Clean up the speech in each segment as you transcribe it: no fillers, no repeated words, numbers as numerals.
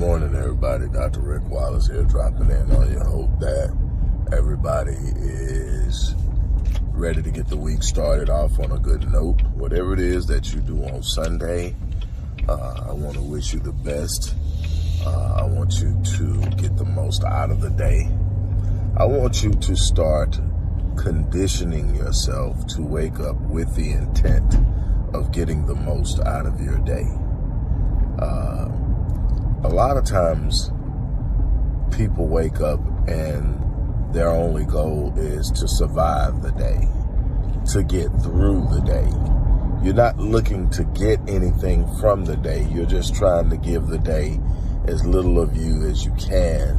morning, everybody. Dr. Rick Wallace here, dropping in on you. Hope that everybody is ready to get the week started off on a good note. Whatever it is that you do on Sunday, I want to wish you the best. I want you to get the most out of the day. I want you to start conditioning yourself to wake up with the intent of getting the most out of your day. A lot of times people wake up and their only goal is to survive the day, to get through the day. You're not looking to get anything from the day. You're just trying to give the day as little of you as you can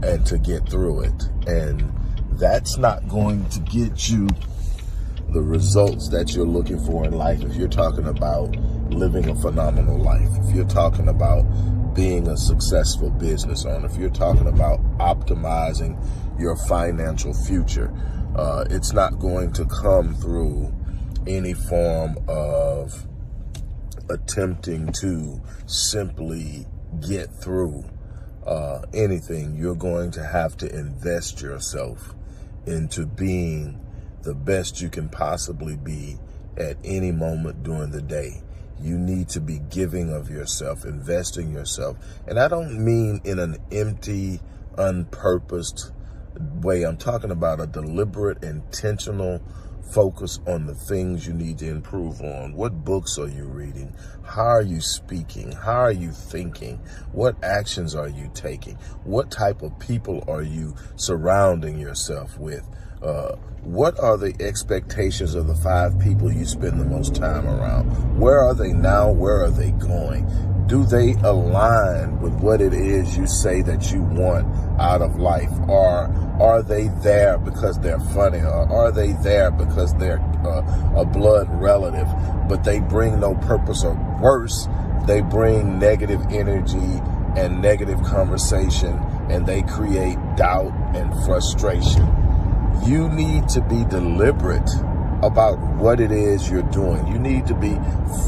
and to get through it. And that's not going to get you the results that you're looking for in life. If you're talking about living a phenomenal life, if you're talking about being a successful business owner, if you're talking about optimizing your financial future, it's not going to come through any form of attempting to simply get through anything. You're going to have to invest yourself into being the best you can possibly be at any moment during the day. You need to be giving of yourself, investing yourself. And I don't mean in an empty, unpurposed way. I'm talking about a deliberate, intentional focus on the things you need to improve on. What books are you reading? How are you speaking? How are you thinking? What actions are you taking? What type of people are you surrounding yourself with? What are the expectations of the 5 people you spend the most time around? Where are they now? Where are they going? Do they align with what it is you say that you want out of life? Or are they there because they're funny? Or are they there because they're a blood relative, but they bring no purpose, or worse, they bring negative energy and negative conversation, and they create doubt and frustration? You need to be deliberate about what it is you're doing. You need to be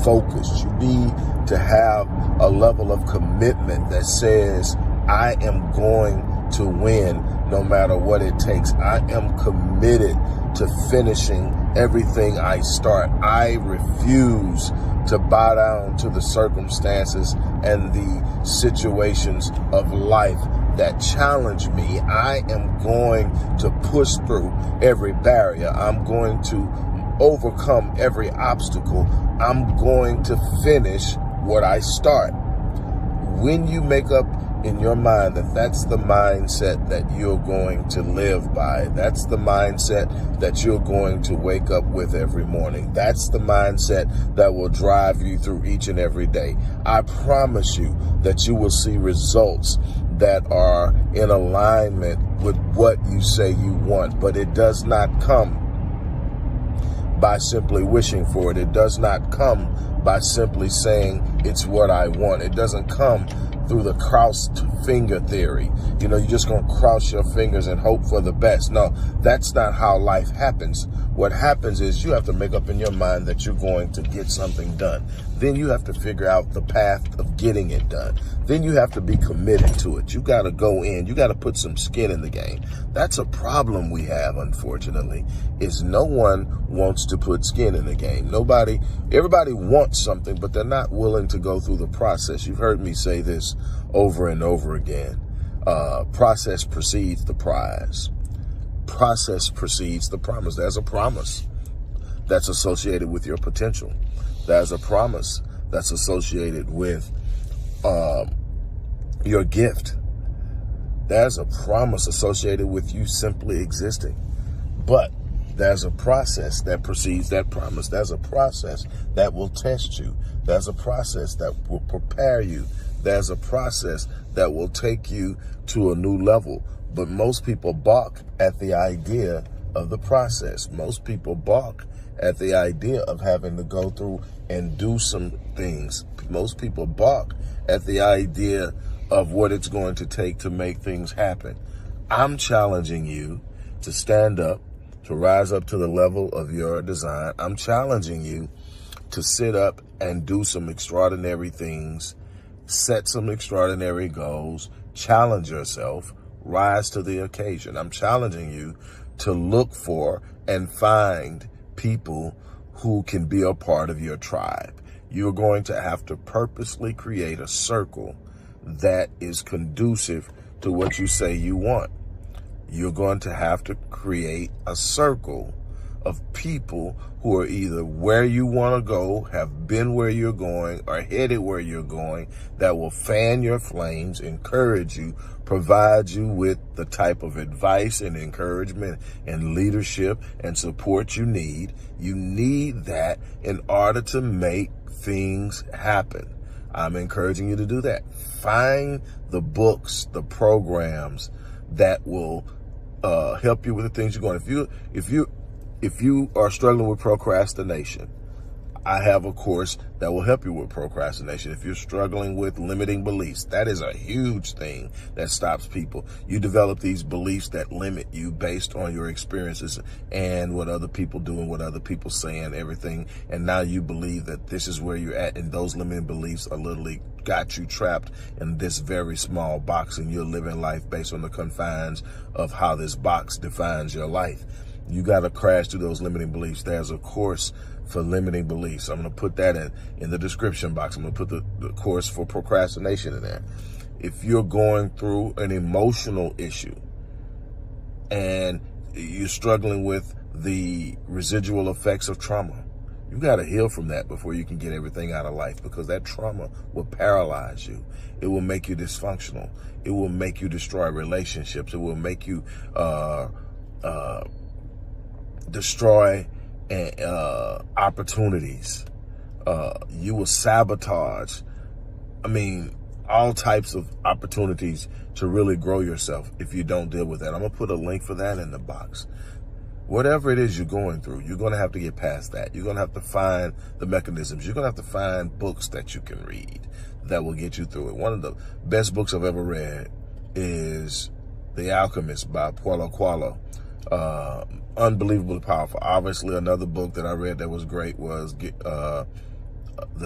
focused. You need to have a level of commitment that says, I am going to win no matter what it takes. I am committed to finishing everything I start. I refuse to bow down to the circumstances and the situations of life that challenge me. I am going to push through every barrier. I'm going to overcome every obstacle. I'm going to finish what I start. When you make up in your mind that that's the mindset that you're going to live by, that's the mindset that you're going to wake up with every morning, that's the mindset that will drive you through each and every day, I promise you that you will see results that are in alignment with what you say you want. But it does not come by simply wishing for it. It does not come by simply saying it's what I want. It doesn't come through the crossed finger theory. You know, you're just going to cross your fingers and hope for the best. No, that's not how life happens. What happens is you have to make up in your mind that you're going to get something done. Then you have to figure out the path of getting it done. Then you have to be committed to it. You got to go in. You got to put some skin in the game. That's a problem we have, unfortunately, is no one wants to put skin in the game. Everybody wants something, but they're not willing to go through the process. You've heard me say this over and over again. Process precedes the prize. Process precedes the promise. There's a promise that's associated with your potential. There's a promise that's associated with your gift. There's a promise associated with you simply existing. But there's a process that precedes that promise. There's a process that will test you. There's a process that will prepare you. There's a process that will take you to a new level. But most people balk at the idea of the process. Most people balk at the idea of having to go through and do some things. Most people balk at the idea of what it's going to take to make things happen. I'm challenging you to stand up, to rise up to the level of your design. I'm challenging you to sit up and do some extraordinary things set some extraordinary goals, challenge yourself, rise to the occasion. I'm challenging you to look for and find people who can be a part of your tribe. You're going to have to purposely create a circle that is conducive to what you say you want. You're going to have to create a circle of people who are either where you want to go, have been where you're going, or headed where you're going, that will fan your flames, encourage you, provide you with the type of advice and encouragement and leadership and support you need. You need that in order to make things happen. I'm encouraging you to do that. Find the books, the programs that will help you with the things you're going. If you are struggling with procrastination, I have a course that will help you with procrastination. If you're struggling with limiting beliefs, that is a huge thing that stops people. You develop these beliefs that limit you based on your experiences and what other people do and what other people say and everything. And now you believe that this is where you're at, and those limiting beliefs are literally got you trapped in this very small box, and you're living life based on the confines of how this box defines your life. You got to crash through those limiting beliefs. There's a course for limiting beliefs. I'm going to put that in the description box. I'm going to put the course for procrastination in there. If you're going through an emotional issue and you're struggling with the residual effects of trauma, you got to heal from that before you can get everything out of life, because that trauma will paralyze you. It will make you dysfunctional. It will make you destroy relationships. It will make you destroy opportunities. You will sabotage, all types of opportunities to really grow yourself if you don't deal with that. I'm going to put a link for that in the box. Whatever it is you're going through, you're going to have to get past that. You're going to have to find the mechanisms. You're going to have to find books that you can read that will get you through it. One of the best books I've ever read is The Alchemist by Paulo Coelho. Unbelievably powerful. Obviously, another book that I read that was great was The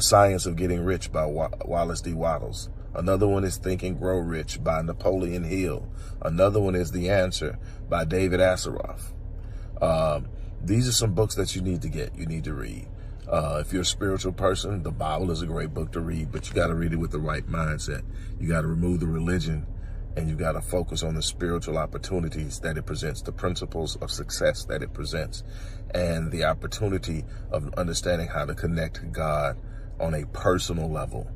Science of Getting Rich by Wallace D. Wattles. Another one is Think and Grow Rich by Napoleon Hill. Another one is The Answer by David Asseroff. These are some books that you need to get, you need to read. If you're a spiritual person, the Bible is a great book to read, but you got to read it with the right mindset. You got to remove the religion, and you got to focus on the spiritual opportunities that it presents, the principles of success that it presents, and the opportunity of understanding how to connect to God on a personal level.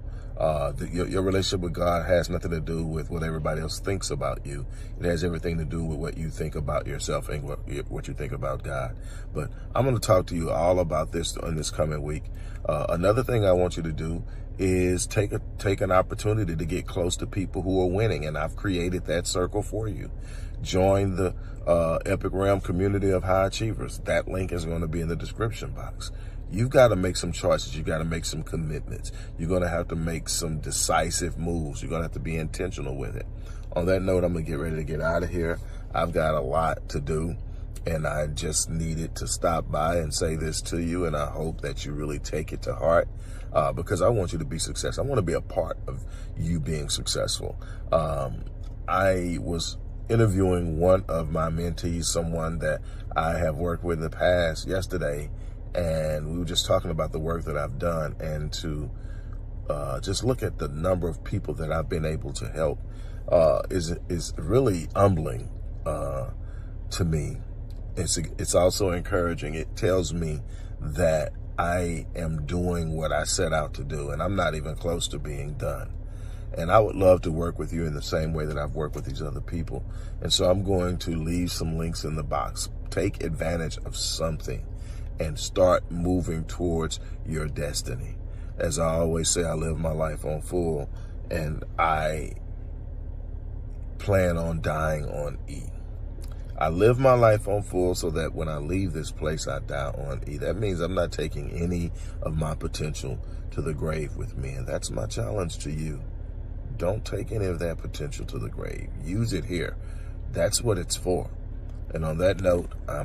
Your relationship with God has nothing to do with what everybody else thinks about you. It has everything to do with what you think about yourself and what you think about God. But I'm going to talk to you all about this in this coming week. Another thing I want you to do is take an opportunity to get close to people who are winning, and I've created that circle for you. Join the Epic Realm community of high achievers. That link is going to be in the description box. You've got to make some choices. You've got to make some commitments. You're going to have to make some decisive moves. You're going to have to be intentional with it. On that note, I'm going to get ready to get out of here. I've got a lot to do, and I just needed to stop by and say this to you, and I hope that you really take it to heart, because I want you to be successful. I want to be a part of you being successful. I was interviewing one of my mentees, someone that I have worked with in the past, yesterday, and we were just talking about the work that I've done, and to just look at the number of people that I've been able to help is really humbling to me. It's also encouraging. It tells me that I am doing what I set out to do, and I'm not even close to being done. And I would love to work with you in the same way that I've worked with these other people. And so I'm going to leave some links in the box. Take advantage of something and start moving towards your destiny. As I always say, I live my life on full, and I plan on dying on E. I live my life on full so that when I leave this place, I die on E. That means I'm not taking any of my potential to the grave with me, and that's my challenge to you. Don't take any of that potential to the grave. Use it here. That's what it's for. And on that note, I'm